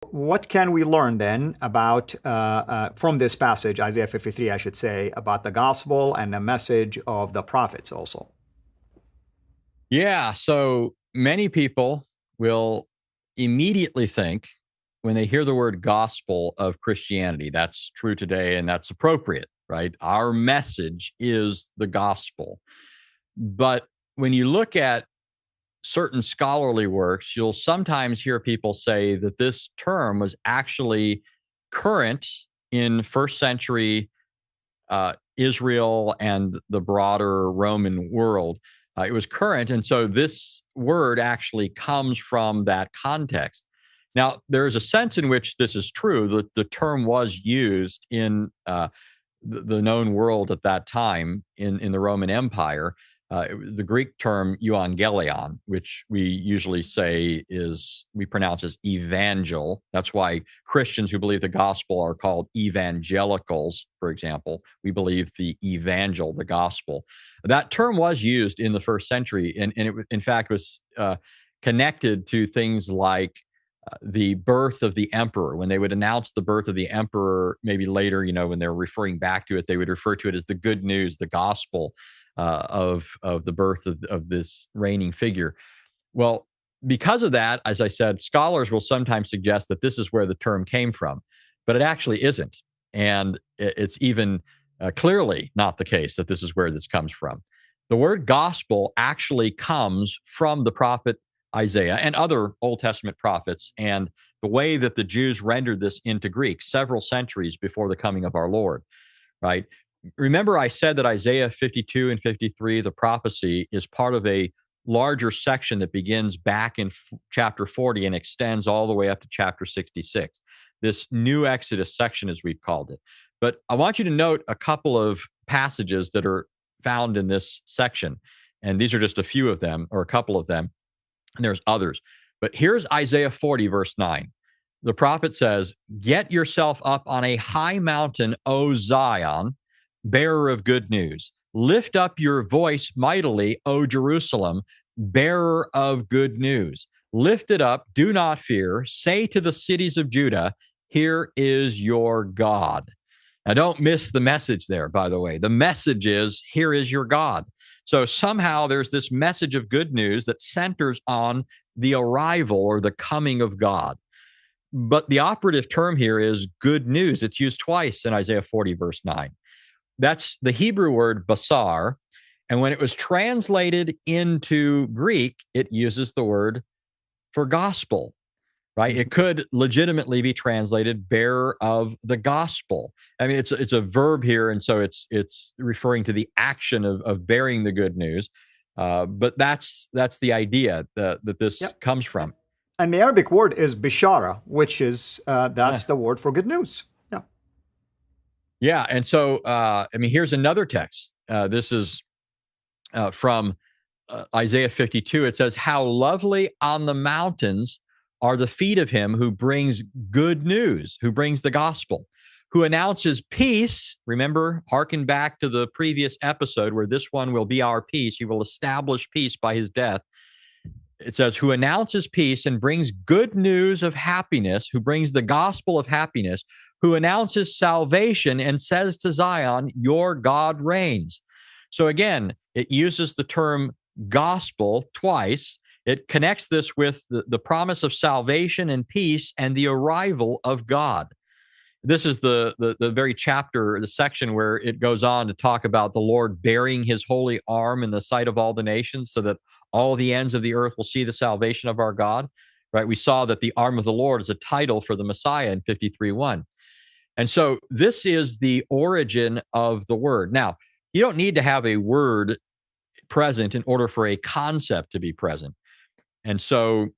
What can we learn then about from this passage, Isaiah 53, I should say, about the gospel and the message of the prophets also? Yeah. So many people will immediately think when they hear the word gospel of Christianity. That's true today and that's appropriate, right? Our message is the gospel. But when you look at certain scholarly works, you'll sometimes hear people say that this term was actually current in first century Israel and the broader Roman world. It was current. And so this word actually comes from that context. Now, there is a sense in which this is true. The term was used in the known world at that time in the Roman Empire. The Greek term euangelion, which we usually say we pronounce as evangel. That's why Christians who believe the gospel are called evangelicals, for example. We believe the evangel, the gospel. That term was used in the first century, and it, in fact, was connected to things like the birth of the emperor. When they would announce the birth of the emperor, maybe later, when they're referring back to it, they would refer to it as the good news, the gospel of the birth of this reigning figure. Well, because of that, as I said, scholars will sometimes suggest that this is where the term came from, but it actually isn't. And it's even clearly not the case that this is where this comes from. The word gospel actually comes from the prophet Isaiah and other Old Testament prophets, and the way that the Jews rendered this into Greek several centuries before the coming of our Lord, right? Remember, I said that Isaiah 52 and 53, the prophecy, is part of a larger section that begins back in chapter 40 and extends all the way up to chapter 66. This new Exodus section, as we've called it. But I want you to note a couple of passages that are found in this section. And these are just a few of them, or a couple of them, and there's others. But here's Isaiah 40, verse 9. The prophet says, "Get yourself up on a high mountain, O Zion, bearer of good news. Lift up your voice mightily, O Jerusalem, bearer of good news. Lift it up, do not fear. Say to the cities of Judah, here is your God." Now, don't miss the message there, by the way. The message is, here is your God. So somehow there's this message of good news that centers on the arrival or the coming of God. But the operative term here is good news. It's used twice in Isaiah 40, verse 9. That's the Hebrew word basar. And when it was translated into Greek, it uses the word for gospel, right? It could legitimately be translated bearer of the gospel. I mean, it's a verb here, and so it's referring to the action of bearing the good news. But that's the idea that this Yep. comes from. And the Arabic word is bishara, which is Uh, that's the word for good news. Yeah. yeah, and so I mean, here's another text. This is from Isaiah 52. It says, "How lovely on the mountains are the feet of him who brings good news, who brings the gospel, who announces peace." Remember, hearken back to the previous episode where this one will be our peace. He will establish peace by his death. It says, "Who announces peace and brings good news of happiness, who brings the gospel of happiness, who announces salvation and says to Zion, your God reigns." So again, it uses the term gospel twice. It connects this with the promise of salvation and peace and the arrival of God. This is the very chapter, the section where it goes on to talk about the Lord bearing his holy arm in the sight of all the nations so that all the ends of the earth will see the salvation of our God. Right? We saw that the arm of the Lord is a title for the Messiah in 53:1. And so this is the origin of the word. Now, you don't need to have a word present in order for a concept to be present. And so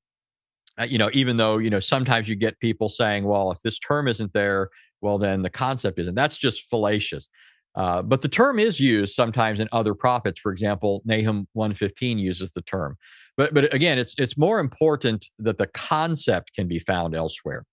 even though, sometimes you get people saying, well, if this term isn't there, well, then the concept isn't. That's just fallacious. But the term is used sometimes in other prophets. For example, Nahum 1:15 uses the term. But again, it's more important that the concept can be found elsewhere.